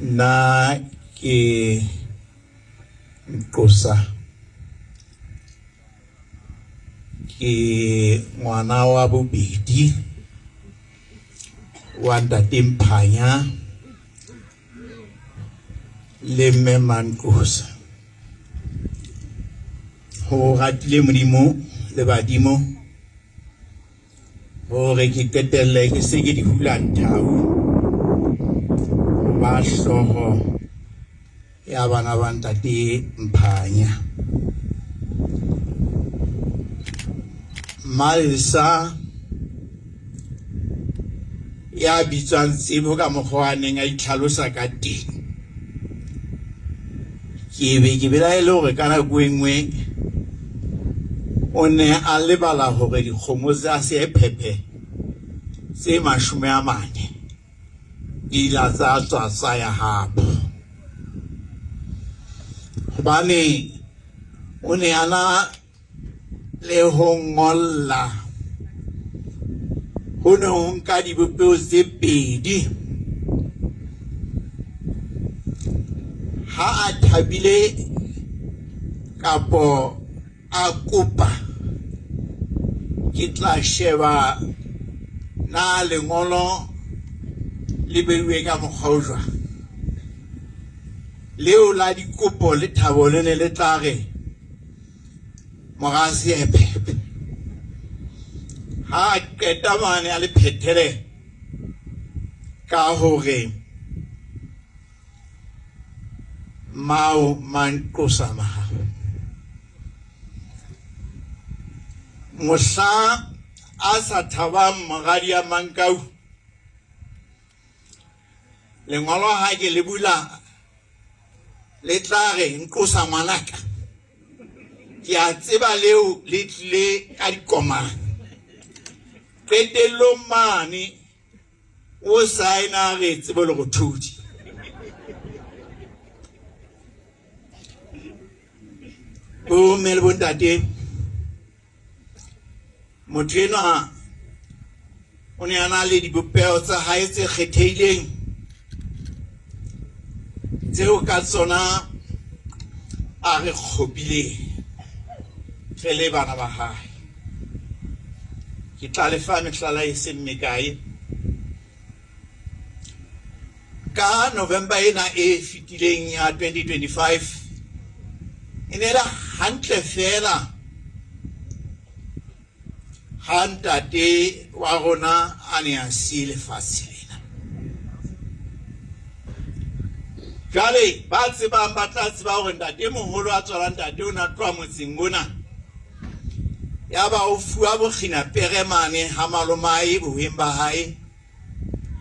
na ke Nqosa ke ngwana wa bobedi wa ntate Mphanya le mme Manqosa ho ratile modimo le badimo hore ke qetelle ke se ke di hula nthaو ba hloho ya bana ba ntate Mphanya Malisa ya bitswang tsebo ka mokgwaneng a itlhalosa ka teng ke bela ile hore kana kwengwe o ne a lebala hore dikgomo tsa se phephe se 40 di la tsa tswa ya hapo hobane o ne ana le ho ngolla ho ne ho nka dibopeo tse pedi ha a thabile kapo a kopa ke tla sheba na lengolo le beiwe ka mokgwa leo la dikopo le thabo le ne le tla re morasi e phephe ha qeta mane a le phethele ka hore Manqosa Mahao Mohla a sa thabang mogadi ya Mankau lengolo ha ke le bula le tla re Nqosa ngwanaka ke a tseba leo le tlile ka dikomane qetelo mane o saena re tsebo le go thuti o mele bontate motho enwa o ne ana le dibopeo tsa hae tse kgethehileng tseo ka tsona a re kgopile re le bana ba hae ke tla le fa mehlala e seng mekae ka November ena e fitileng ya 2025 ene la hantle fela ha ntate wa rona a ne a siile lefatshe lena jwale ba tsebang ba tla tseba hore ntate moholo a tswala ntate o na tloa motseng ona ya ba o fuwa bogina peremane ha malomai boheng ba hae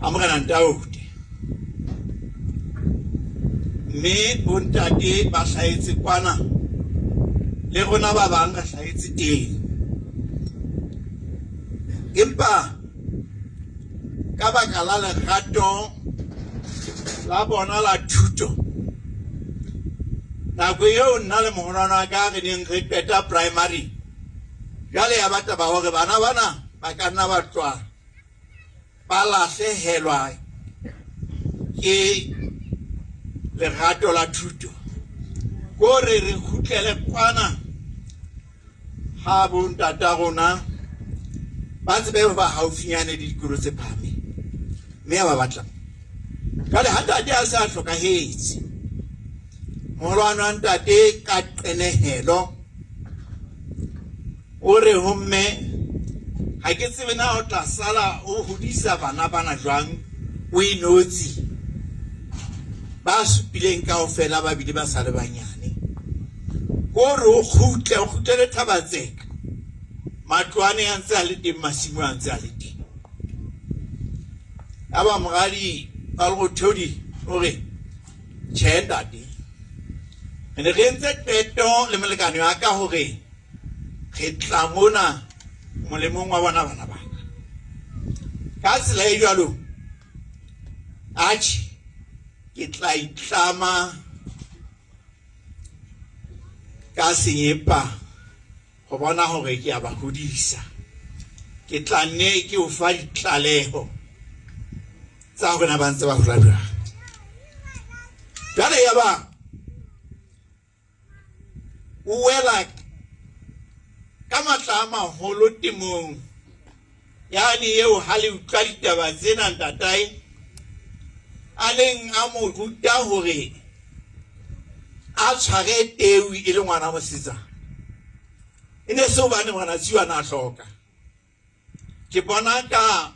ha morena Ntaute mme bontate ba hlahetse kwana le rona ba bang ka hlahetse teng empa ka baka la lerato la bona la thuto nako eo nna le mohonwana wa ka re neng re qeta primary jwale ya batla ba hore bana bana ba ka nna ba tswa ba lahlehelwa ke lerato la thuto gore re khutlele kwana ha bontata rona ba tsebe ba haufinyane di dikolo tse phame mme ba batla jwale ha ntate a sa hlokahetse moholwana wa ntate ka qenehelo o re homme ha ke tsebe na o tla sala o hodisa bana bana jwang o inotsi ba supileng kaofela ba bile ba sa le banyane gore o khutlele Thabatseka matwane a ntse a le teng masimo a ntse a le teng aba mogadi ba le go thodi hore tjhe ntate ene re ntse qeto le molekane wa ka hore re tla mona molemong wa bona bana bana ka tsela e jwalo atjhe ke tla itlama ka senyepa go bona hore ke a ba hodisa ke tla nne ke o fa ditlaleho tsa hore na ba ntse ba hola jwang jale ya ba o wela ka matla maholo temong yani eo ha le utlwa ditaba tsena ntatai a leng a mo ruta hore a tshware teu e le ngwana mosetsana ene se bane ngwana tsiwana a hloka ke bona ka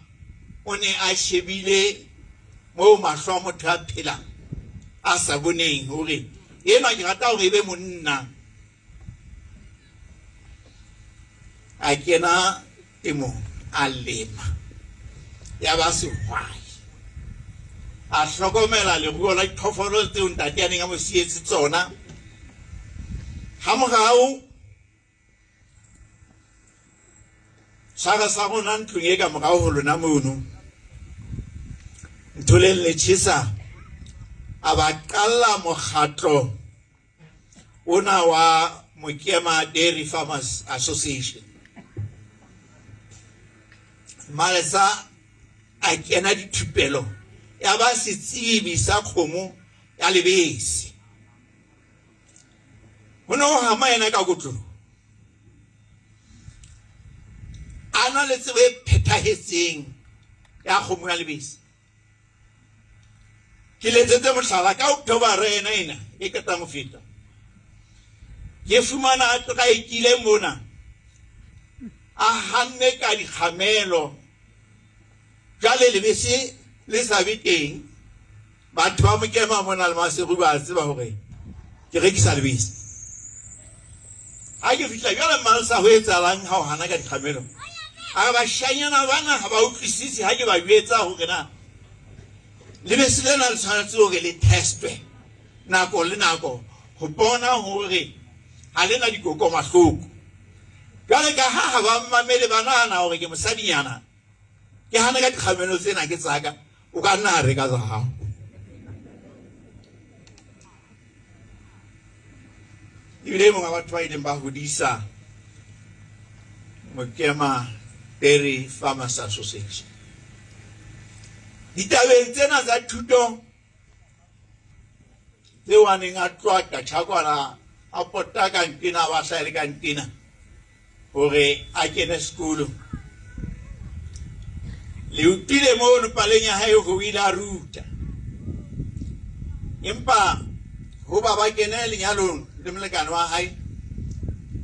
o ne a shebile mo mahlo a motho a phelang a sa boneng hore ena ke rata hore e be monna a kena temong a lema ya ba sehwai a hlokomela leruo la diphoofolo tseo ntate a neng a mo sietse tsona ha morao sara sa rona ntlong e ka morao ho lona mono ntho le tjhesa a ba qalla mokgatlo ona wa Mokema Dairy Farmers Association malesa a kena dithupelo ya ba setsibi sa khomo ya lebese hono ha maena ka kotlo ana le tsebe phethahetseng ya khomo ya lebese ke letsetse mohlala ka October ena e ka tang feta ke fumana a tla ikile mona a hanne ka dikhamelo jale lebese le sabiteng batho ba Mokema mona le maseru ba tseba hore ke rekisa lebese ha ke fitla jala malsa ho etsalang ha o hana ka dikhamelo a ba shanyana bana ha ba utlwisisi ha ke ba jwetsa hore na lebese lena le tshwanetse hore le testwe nako le nako ho bona hore ha lena dikoko mahloko jale ka ha ba mamele banana hore ke mosadinyana ke hana ka dikhamelo tsena ke tsaka o ka nna re ka tsa ile mo ga batho ba ile ba hodisa Mokema Dairy Farmers Association ditabeng tsena tsa thuto tse waneng a tloa ka tshakwana a pota ka ntina ba hlale ka ntina hore a kene sekolo le utile mo no paleng ya hae go ila ruta empa ho ba kene lenyalong le molekane wa hae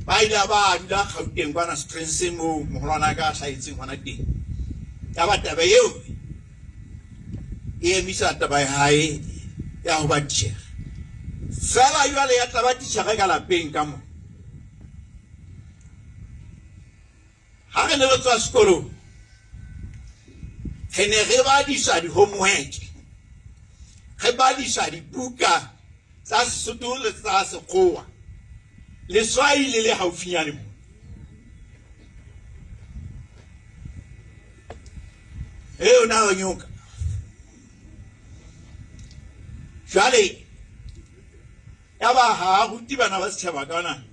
ba ila ba dula Gauteng kwana Springs mo moholwana ka hlaitseng hona teng ya ba taba eo e emisa taba ya hae ya ho ba tshega fela jwale ya taba tshega ka lapeng ka mo ha re ne re tswa sekolo re ne re badisa di-homework re badisa dibuka tsa Sesotho le tsa Sekgowa leswai le haufinyane mo o na nyoka jwale ya ba ha go tibana ba setšhaba kana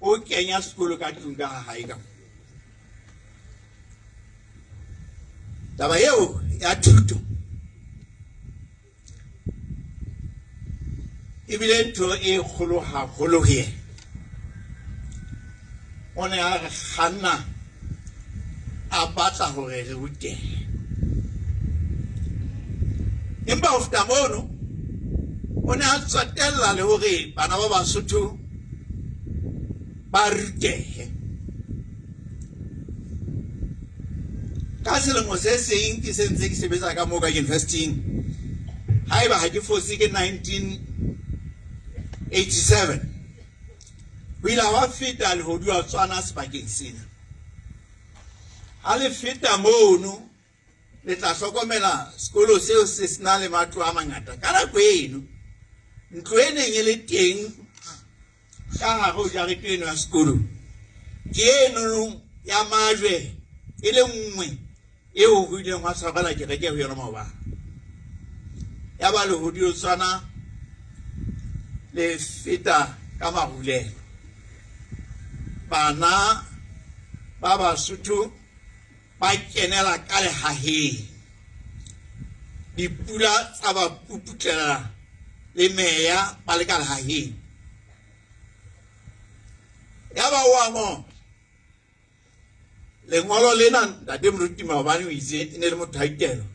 o kenya sekolo ka tlung ka hae ka taba eo ya thuto ebile ntho e kgolo haholo ho yena o ne a kganna a batla hore re rutehe empa ho feta mono o ne a tswatella le hore bana ba Basotho ba rutehe ka selemo se seng ke sentse ke sebetsa ka moo ka university haeba ha ke fose ke 1987 wila wa feta le hodu a tswana sebakeng sena ha le feta mono le tla hlokomela sekolo seo se sena le matlo a mangata ka nako eno ntlo e neng e le teng ka hare ho jarete eno ya sekolo ke eno ya majwe e le nngwe eo ho ileng hwa tshwarela kereke ho yona maobane ya ba le hodu o tswana le feta ka marulelo bana ba Basotho ba kenela ka lehaheng dipula tsa ba puputlela le meya ba le ka lehaeng ya ba wa mo lengolo lena ntate moruti maobane o itse e ne le motho a ikelo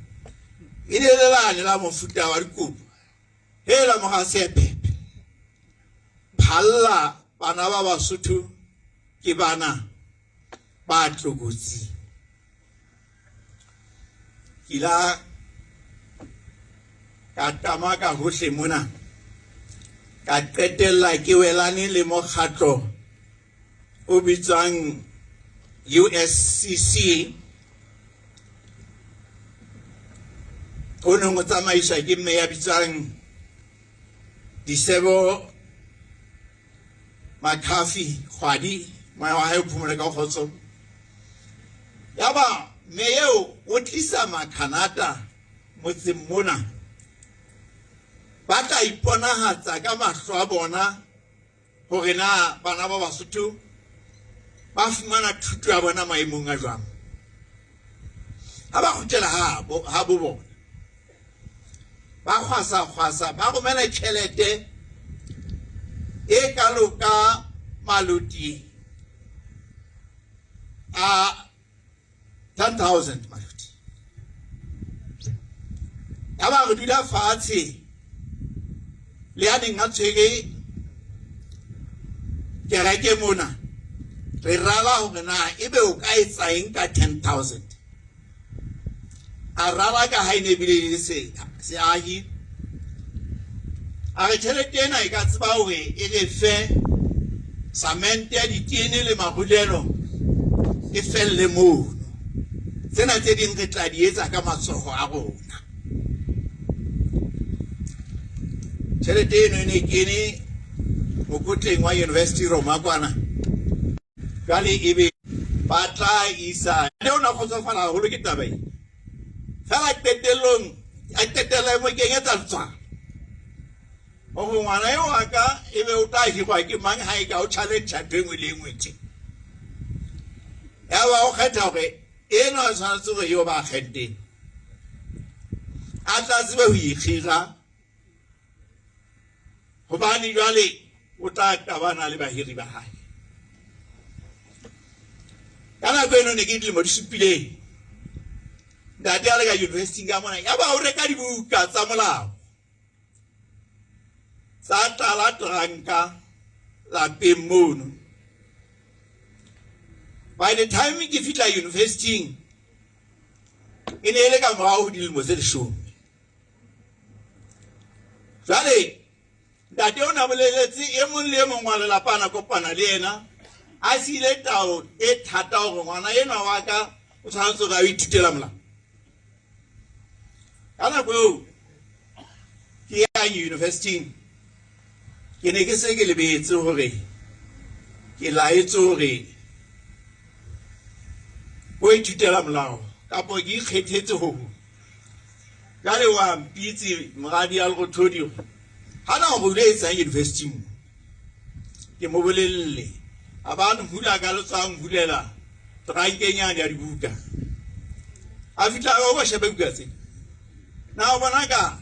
e ne le lane la mofuta wa dikopo hela mo ga sepepe phalla bana ba Basotho ke bana ba tlogotsi kila ka tama ka hohle mona ka qetella ke welane le mokgatlo o bitswang USCC o neng o tsamaiswa ke mme ya bitswang Disebo Makafi Khwadi ma wa hae phumole ka khotso yaba me eo o tlisa makhanata motseng mona ba tla iponahatsa ka mahlo a bona hore na bana ba Basotho ba fumana thuto ya bona maemong a jwang ha ba khutela ha bo bona ba khwasa ba romela tjhelete e kalo ka maloti a 10,000 maloti ya ba re dula fatshe le ya neng a tshwere kereke mona re rala hore na ebe o ka etsa eng ka 10,000 a rala ka ha ine bile le se ahi a re tjhelete ena e ka tseba hore e le fe samente ya ditiene le mahulelo e felle mono tsena tse ding re tla di etsa ka matsoho a rona tjhelete eno ne kene mokotleng wa University Roma kwana jwale ebe ba tla isa le ona khotsofala haholo ke taba e fela qetellong a qetella mo kenyetsa tswa o ngwana yo aka ebe o tla hirwa ke mang ha e ka o challenge tengwe le engwe tse ya ba o kgetha hore eno a tshwanetse go yo ba kgetheng a tla tsebe ho ikgira hobane jwale o tla tabana le bahiri ba hae kana kweno ne ke dilemo di supileng ntate a le ka university ka mona ya ba o reka dibuka tsa molao tsa tala tranka lapeng mono by the time ke fitla university e ne le ka morao ho dilemo tse 10 jwale ntate o na boleletse e mong le mong wa lelapa na kopana le yena a sile tao e thata hore ngwana enwa wa ka o tshwanetse ga o ithutela molao kana go ke ya university ke ne ke se ke lebetse hore ke laetse hore o ithutela molao kapo ke ikgethetse ho jale wa mpitse moradi a le go thodi hana go bule etsa university ke mo bolelle abana hula ka le tsang hulela trankenyana ya dibuka a fitla go ba shebe bukatse na o bona ka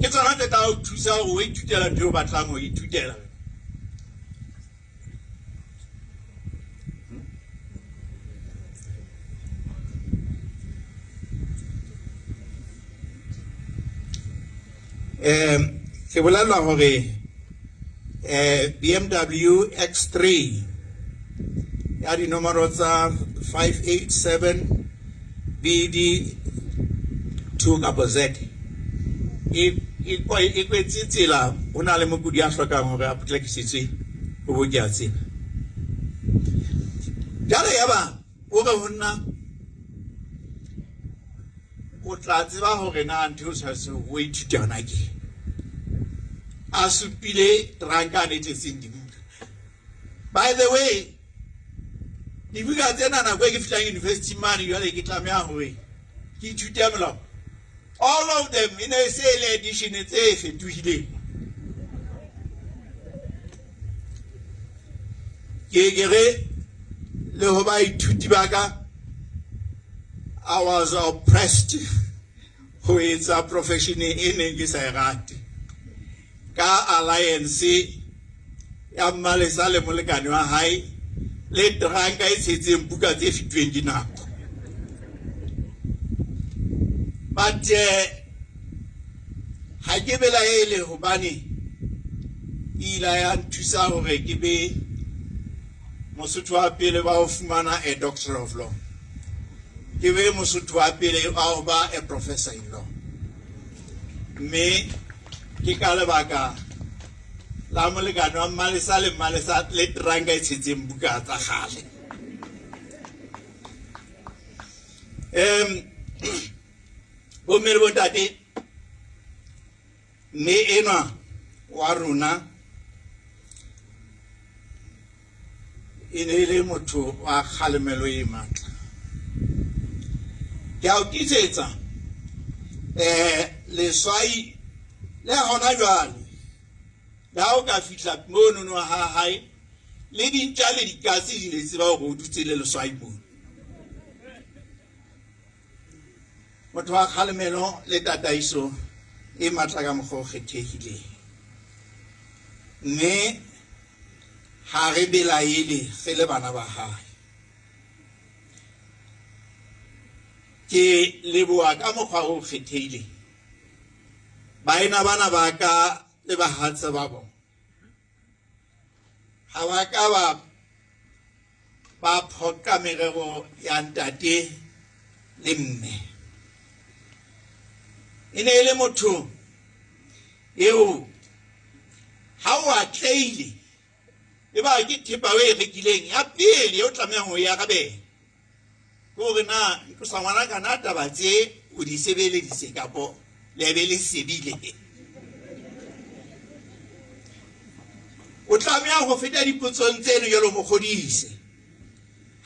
ke tsona tse tla o thusa go ithutela ntho o batlang go ithutela ke bolela hore BMW X3 ya dinomoro tsa 587 BD 2 kapa Z e kwetse tsela o na le mokudi a hlokang hore a potlakisitswe o botjatsi jale ya ba o re honna o tla tseba hore na ntho o sa se o ithutana ke a supile trankane tse seng dibuka by the way dibuka tsena na go ke fitlang university mane jale ke tlameha hore ke ithute molao all of them in a sale edition tse fetohileng ke re le hoba ithuti baka I was oppressed ho etsa profession e neng ke sa e rate ka alliance ya Mmalesa le molekane wa hae le tranka e tshetseng buka tse fitweng dinako. But ha ke bela ele hobane ila ya nthusa hore ke be Mosotho wa pele ba ho fumana a Doctor of Law. Ke be Mosotho wa pele ba ho ba a Professor in Law. Me ke ka lebaka la molekane wa Mmalesa le Mmalesa le tranka e tshetseng buka tsa kgale. Bomme bo ntate me enwa wa rona ene le motho wa kgalemelo e matla. Ke a o tisetsa leswai le hona jwale la o ka fihla mono no ha hae le dintja le dikatse di ne tseba go dutse le leswai mono. Motho wa kgalemelo le tataiso e matla ka mokgwa o kgethehileng. Mme ha re belaele re le bana ba hae. Ke leboha ka mokgwa o kgethehileng baena bana ba ka le bahatsa ba bona. Ha ba ka ba phoqa merero ya ntate le mme. Ene le motho eo ha o atleile e ba ke thepa o e rekileng ya pele o tlamehang ho ya rabela gore na Nqosa ngwana ka na taba tse o di sebeledise kapo le be le sebile. O tlameha go feta dipotsong tseno jalo mo kgodise.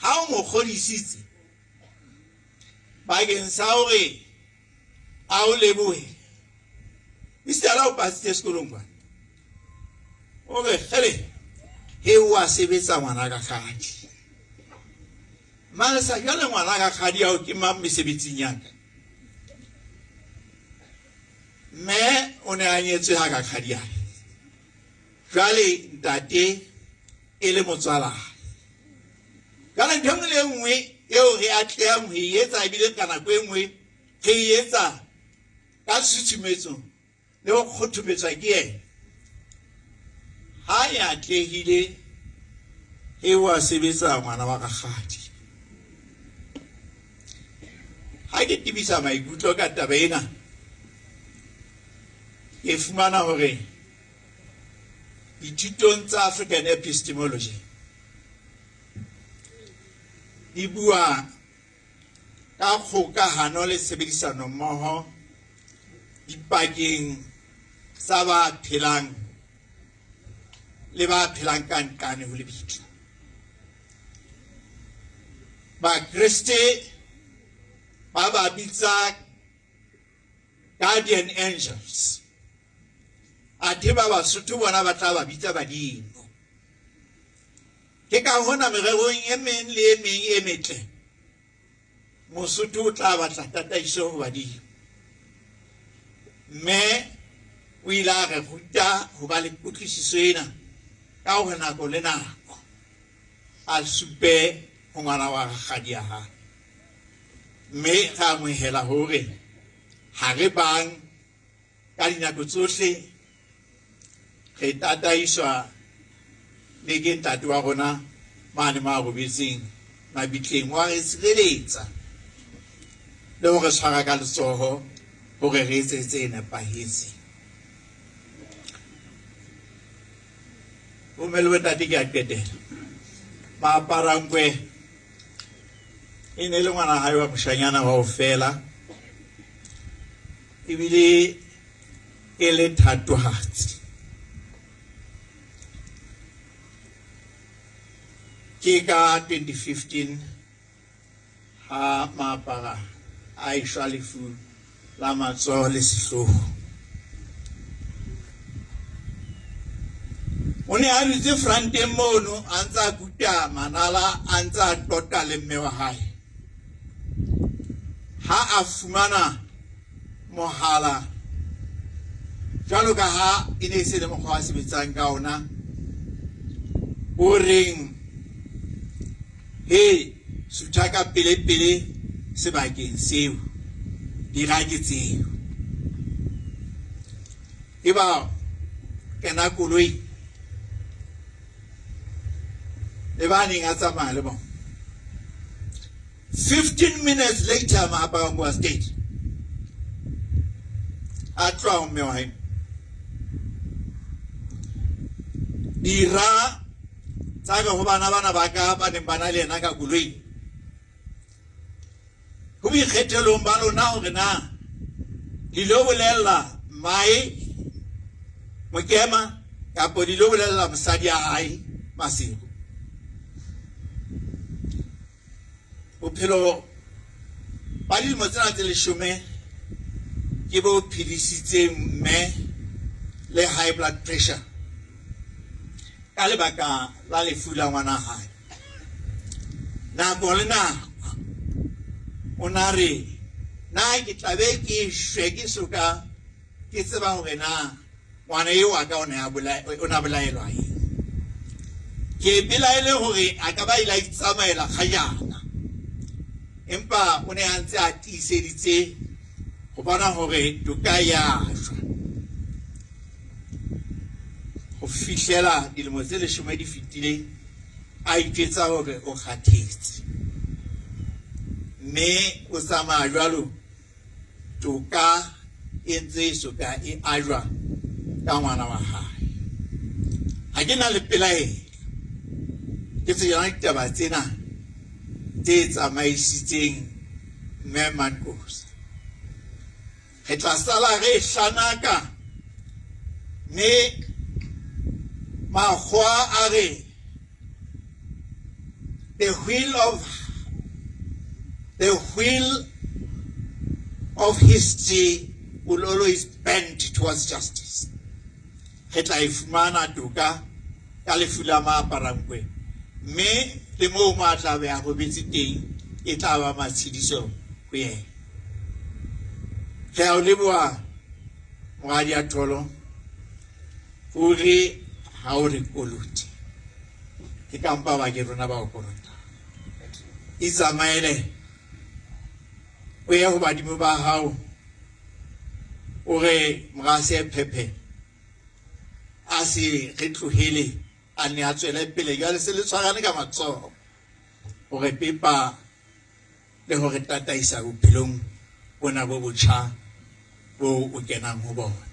Ha o mo kgodisitse bakeng sa hore a o lebohe Ts'ehla o pasitse sekolong ba o re hele he wa sebetsa ngwana ka kgadi mane sa jale ngwana ka kgadi ya o ke mang mesebetsing ya ka me o ne a nyetswe ha ka kgadi ya jwale ntate e le motswala kana ntho le nngwe eo re atlehang ho etsa ebile ka nako e nngwe re etsa ka sethumetso le ho kgothometswa ke ena ha ya atlehile e wa sebetsa ngwana wa ka kgadi. Ha ke tibisa maikutlo ka taba ena ke fumana hore dithutong tsa African epistemology di bua ka kgokahano le sebedisano mmoho dipakeng sa ba phelang le ba phelang ka nkane ho lebitla. Ba Kriste ba bitsa guardian angels. Athe ba Basotho bona ba tla ba bitsa badimo. Ke ka hona mererong e meng le e meng e metle Mosotho o tla batla tataiso ho badimo. Me o ile a re ruta ho ba le kutlwisiso ena ka ho nako le nako a supe ho ngwana wa kgadi ya hae. Me ga amohela hore ha re bang ka dinako tsohle re tataiswa le ke ntate wa rona mane ma robetseng mabitleng wa re sireletsa le hore tshwara ka letsoho hore re etse tse nepahetseng. O melwe ntate ke a qetela ba parangwe e ne le ngwana hae wa moshanyana wa ho fela ebile e le thatohatsi. Ke ka 2015 ha maapara a ishwa lefu la matsoho le sehloho. O ne a dutse franteng mono a ntse a kuta manala a ntse a tota le mme wa hae. Ha a fumana mohala jwalo ka ha e ne se le mokgwa wa sebetsang ka ona o reng he sutaka pele sebakeng seo dira ke tseo e ba kena koloi le baneng a tsamaya le bona 15 minutes later Mahao was dead a tloa mme wa hae dira tsa ka go bana ba ka ba neng bana le yena ka koloi go boikgethelong ba lona gore na di lo bolela mae Mokema kapo di lo bolela mosadi a hae Masego bophelo ba dilemo tsena tse 10 ke bo phidisitseng mme le high blood pressure ka lebaka la lefu la ngwana hae nako le nako o na re na ke tlabe ke shwe ke soka ke tseba hore na ngwana eo a ka o na bolaelwa eng ke belaele hore a ka ba ila itsamaela kgajana empa o ne a ntse a tiiseditse go bona hore toka ya shwa go fihlela dilemo tse 10 di fetile a itsetsa hore o kgathetse mme o tsamaya jwalo toka e ntse soka e ajwa ka ngwana wa hae ha ke na le pelaelo ke tsena ditaba tsena tse tsamaisitseng mme Manqosa re tla sala re hlanaka mme makgwa a re the wheel of history will always bend towards justice. Re tla ifumana toka ka lefu la maaparangwe mme le moo matla be a robetse teng e tla ba matshediso go yena re a o leboha moradi a tholo o re ha o re koloti ke kampa ba ke rona ba o kolota Isamaele o ya go badimo ba hao o re mogase phephe a se re tlohele a ne a tswela pele jwale se le tshwarane ka matsoho gore pepa le gore tataisa bophelong bona bo botjha bo o kenang ho bona